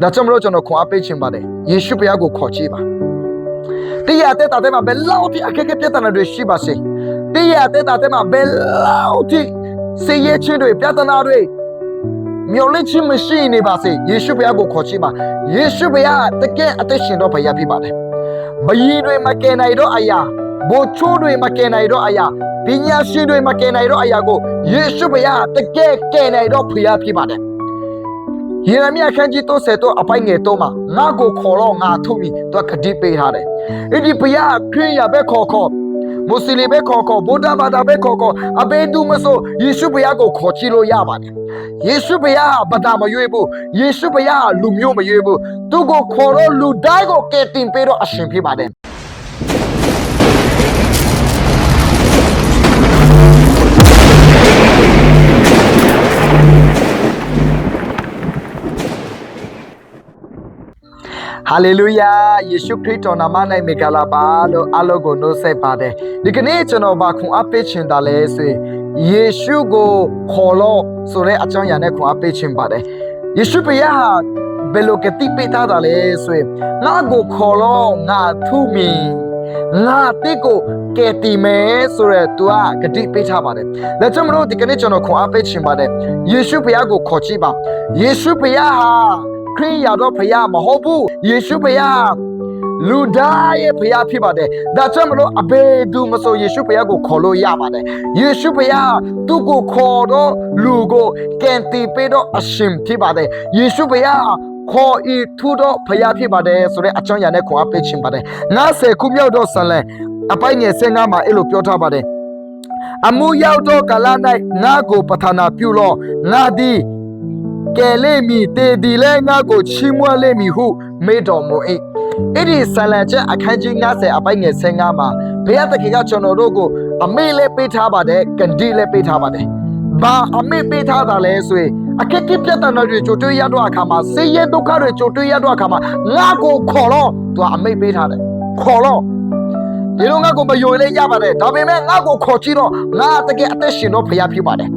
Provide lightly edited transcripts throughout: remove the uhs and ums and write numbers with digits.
ဒါကြောင့်မလို့ကျွန်တော်ခွန်အားပေးခြင်းပါတယ်ယေရှုဘုရားကိုခေါ်ကြည့်ပါတရားတဲ့တာတဲ့မှာဘယ်လောက်ထိအခက်အခဲပြဿနာတွေရှိပါစေတရားတဲ့တာတဲ့မှာဘယ်လောက်ထိစေရချင်းတွေပြဿနာတွေမျောလင့်ခြင်းမရှိနေပါစေယေရှုဘုရားကိုခေါ်ကြည့်ပါယေရှုဘုရားတကယ်အသက်ရှင်တော်ဘုရားဖြစ်ပါတယ်ဘယီတွေမကယ်နိုင်တော့အရာဘိုလ်ချိုးတွေမကယ်နိုင်တော့အရာပညာရှင်တွေမကယ်နိုင်တော့အရာကိုယေရှုဘုရားတကယ်ကယ်နိုင်တော့ဘုရားဖြစ်ပါတယ်ယေရမိအခန်းကြီး30တော့အပိုင်းငယ်တော့မှာငါကိုခေါ်တော့ငါထုတ်ပြီသူကဂတိပေးထားတယ်အဲ့ဒီဘုရားခရစ်ယာပဲခေါ်မွတ်စလင်ပဲခေါ်ဗုဒ္ဓဘာသာပဲခေါ်အဘယ်သူမဆိုယေရှုဘုရားကိုခေါ်ချလို့ရပါတယ်ယေရှုဘုရားဘာသာမရွေးဘူးယေရှုဘုရားလူမျိုးမရွေးဘူးသူကိုခေါ်တော့လူတိုင်းကိုကယ်တင်ပေးတော့အရှင်ဖြစ်ပါတယ်ဟာလေလုယာယေရှုခရစ်တော်နာမ၌မေဂလာပါလို့အလောကိုနှုတ်ဆက်ပါတယ်ဒီကနေ့ကျွန်တော်ဘာခွန်အားပေးချင်တာလဲဆိုရင်ယေရှုကိုခေါ်လို့ဆိုတဲ့အကြောင်းအရာနဲ့ခွန်အားပေးချင်ပါတယ်ယေရှုဘုရားဟာဘယ်လိုကတိပေးထားတာလဲဆိုရင်ငါကိုခေါ်လို့ငါထူမီငါတိကိုကယ်တင်မယ်ဆိုရသူကဂတိပေးထားပါတယ်ဒါကြောင့်မလို့ဒီကနေ့ကျွန်တော်ခွန်အားပေးချင်ပါတယ်ယေရှုဘုရားကိုခေါ်ကြည့်ပါယေရှုဘုရားဟာခရစ်ယာတော်ဘုရားမဟုတ်ဘူးယေရှုဘုရားလူသားရဲ့ဘုရားဖြစ်ပါတယ်ဒါကြောင့်မလို့အဘယ်သူမဆိုယေရှုဘုရားကိုခေါ်လို့ရပါတယ်ယေရှုဘုရားသူ့ကိုခေါ်တော့လူကိုကယ်တင်ပေးတော့အရှင်ဖြစ်ပါတယ်ယေရှုဘုရားခေါ်ဤထူတော့ဘုရားဖြစ်ပါတယ်ဆိုတဲ့အကြောင်းအရာနဲ့ခေါ်အပ်ပေးခြင်းပါတယ်90ခုမြောက်တော့ဆန်လန်အပိုင်းငယ်15မှာအဲ့လိုပြောထားပါတယ်အမှုရောက်တော့ကာလ၌ငါကိုပဌာနာပြုလို့ငါသည်ကဲလေမီတေဒီလဲငါကိုချီးမွမ်းလေမီဟုမေးတော်မူ၏အဲ့ဒီဆလံချက်အခန်းကြီး90အပိုင်းငယ်15မှာဘုရားသခင်ကကျွန်တော်တို့ကိုအမေလဲပေးထားပါတယ်ကတိလဲပေးထားပါတယ်ဘာအမေပေးထားတာလဲဆိုရင်အခက်အခဲပြဿနာတွေကြိုတွေ့ရတော့အခါမှာဆင်းရဲဒုက္ခတွေကြိုတွေ့ရတော့အခါမှာငါကိုခေါ်တော့သူအမေပေးထားတယ်ခေါ်တော့ဒီလိုငါကိုမယိုလဲရပါတယ်ဒါပေမဲ့ငါကိုခေါ်ကြည့်တော့ငါတကယ်အသက်ရှင်တော့ဘုရားဖြစ်ပါတယ်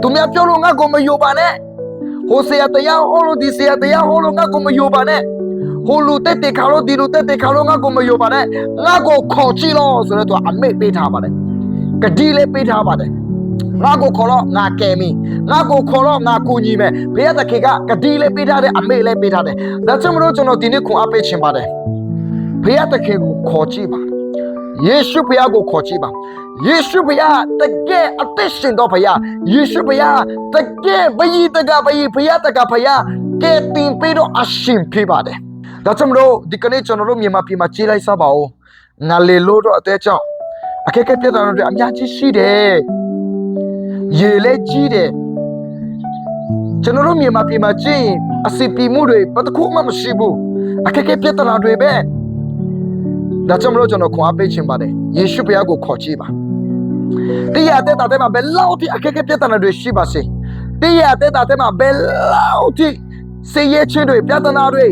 သူများပြောလို့ငါကိုမယိုပါနဲ့ဟိုဆရာတရားဟောလို့ဒီဆရာတရားဟောလို့ငါကိုမယိုပါနဲ့ဟိုလူတက်ခါလို့ဒီလူတက်ခါလို့ငါကိုမယိုပါနဲ့ငါကိုခေါ်ကြည့်လို့ဆိုတော့သူအမိတ်ပေးထားပါတယ်ဂတိလည်းပေးထားပါတယ်ငါကိုခေါ်တော့ငါကယ်မီငါကိုခေါ်တော့ငါကူညီမယ်ဘုရားသခင်ကဂတိလည်းပေးထားတယ်အမိတ်လည်းပေးထားတယ်ဒါကြောင့်မလို့ကျွန်တော်ဒီနေ့ခွန်အားပေးခြင်းပါတယ်ဘုရားသခင်ကိုခေါ်ကြည့်ပါယေရှုဘုရားကိုခေါ်ကြည့်ပါယေရှုဘုရားတကယ်အသက်ရှင်တော်ဘုရားယေရှုဘုရားတကယ်ဘုရားတကဘုရားတကဘုရားကဲတင်ပေးတော့အရှင်ဖြစ်ပါတယ်ဒါကြောင့်မလို့ဒီကနေ့ကျွန်တော်တို့မြန်မာပြည်မှာကြီးလိုက်စားပါဦးငါလေလို့တော့အသေးကြောင့်အခက်အခဲပြဿနာတွေအများကြီးရှိတယ်ရေလည်းကြီးတယ်ကျွန်တော်တို့မြန်မာပြည်မှာကြီးအစီပီမှုတွေဘာတစ်ခုမှမရှိဘူးအခက်အခဲပြဿနာတွေပဲဒါကြောင့်မလို့ကျွန်တော်ခွန်အားပေးခြင်းပါတယ်ယေရှုဘုရားကိုခေါ်ကြည့်ပါတရားတဲ့တာတဲ့မှာဘယ်လောက်ထိအခက်အခဲပြဿနာတွေရှိပါစေတရားတဲ့တာတဲ့မှာဘယ်လောက်ထိစေရချင်းတွေပြဿနာတွေ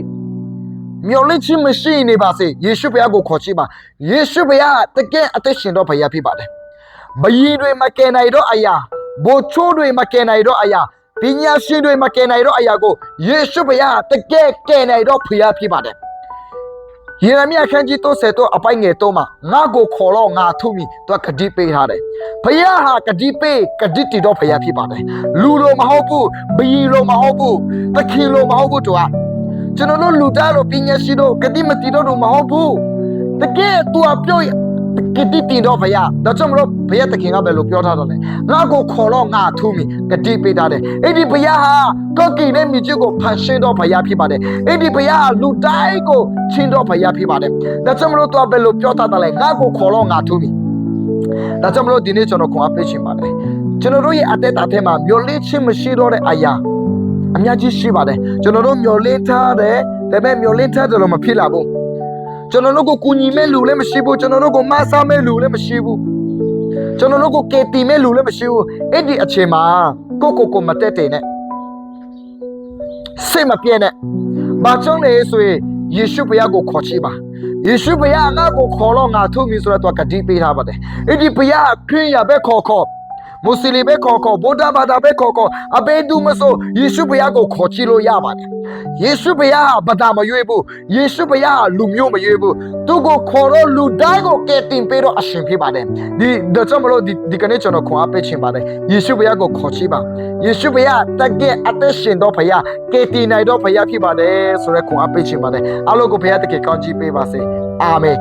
မျောလင့်ခြင်းမရှိနေပါစေယေရှုဘုရားကိုခေါ်ကြည့်ပါယေရှုဘုရားတကယ်အသက်ရှင်တော်ဘုရားဖြစ်ပါတယ်ဘယီတွေမကယ်နိုင်တော့အရာဘိုလ်ချိုးတွေမကယ်နိုင်တော့အရာပညာရှင်တွေမကယ်နိုင်တော့အရာကိုယေရှုဘုရားတကယ်ကယ်နိုင်တော့ဘုရားဖြစ်ပါတယ်ယေရမိအခန်းကြီး30တော့အပိုင်းငယ်တော့မှာငါကိုခေါ်တော့ငါထုမိသူကဂတိပေးထားတယ်ဘုရားဟာဂတိပေးဂတိတည်တော့ဘုရားဖြစ်ပါတယ်လူလိုမဟုတ်ဘူးဘယီလိုမဟုတ်ဘူးသခင်လိုမဟုတ်ဘူးသူကကျွန်တော်တို့လူသားတို့ပညာရှိတို့ဂတိမတည်တော့မဟုတ်ဘူးတကယ်သူကပြောဂတိတည်တော့ဘုရားဒါကြောင့်မလို့ဘုရားသခင်ကပဲလို့ပြောထားတယ်ငါကိုခေါ်တော့ငါထုမိဂတိပေးထားတယ်အဲ့ဒီဘုရားဟာကောကိနဲ့မြေကြီးကိုဖန်ဆင်းတော့ဘုရားဖြစ်ပါတယ်အဲ့ဒီဘုရားလူတိုင်းကိုချင်းတော့ဘုရားဖြစ်ပါတယ်ဒါကြောင့်မလို့သူကပဲလို့ပြောထားတယ်ငါကိုခေါ်တော့ငါထုမိဒါကြောင့်မလို့ဒီနေ့ကျွန်တော်ခွန်အားပေးခြင်းပါတယ်ကျွန်တော်တို့ရဲ့အသက်တာထဲမှာမျောလင့်ခြင်းမရှိတော့တဲ့အရာအများကြီးရှိပါတယ်ကျွန်တော်တို့မျောလင့်ထားတယ်ဒါပေမဲ့မျောလင့်ထားတယ်လို့မဖြစ်လာဘူးကျွန်တော်တို့ကိုကူညီမဲ့လူလည်းမရှိဘူးကျွန်တော်တို့ကိုမဆားမဲ့လူလည်းမရှိဘူးကျွန်တော်တို့ကိုကယ်တင်မဲ့လူလည်းမရှိဘူးအဲ့ဒီအချိန်မှာကိုမတက်တဲ့နဲ့စိတ်မပြည့်နဲ့ဘာကြောင့်လဲဆိုရင်ယေရှုဘုရားကိုခေါ်ကြည့်ပါယေရှုဘုရားငါကိုခေါ်တော့ငါထုမိဆိုတော့သူကဂတိပေးထားပါတယ်အဲ့ဒီဘုရားခရစ်ယာပဲခေါ် မွတ်စလင်ပဲခေါ်ဗုဒ္ဓဘာသာပဲခေါ်အဘယ်သူမဆိုယေရှုဘုရားကိုခေါ်ချလို့ရပါတယ်ယေရှုဘုရားဟာဘာသာမရွေးဘူးယေရှုဘုရားဟာလူမျိုးမရွေးဘူးသူကိုခေါ်တော့လူတိုင်းကိုကယ်တင်ပေးတော့အရှင်ဖြစ်ပါတယ်ဒီဒါကြောင့်မလို့ဒီကနေ့ကျွန်တော်ခွန်အားပေးခြင်းပါတယ်ယေရှုဘုရားကိုခေါ်ချပါယေရှုဘုရားတကယ်အသက်ရှင်တော့ဘုရားကယ်တင်နိုင်တော့ဘုရားဖြစ်ပါတယ်ဆိုရဲခွန်အားပေးခြင်းပါတယ်အားလုံးကိုဘုရားတကယ်ကောင်းချီးပေးပါစေအာမင်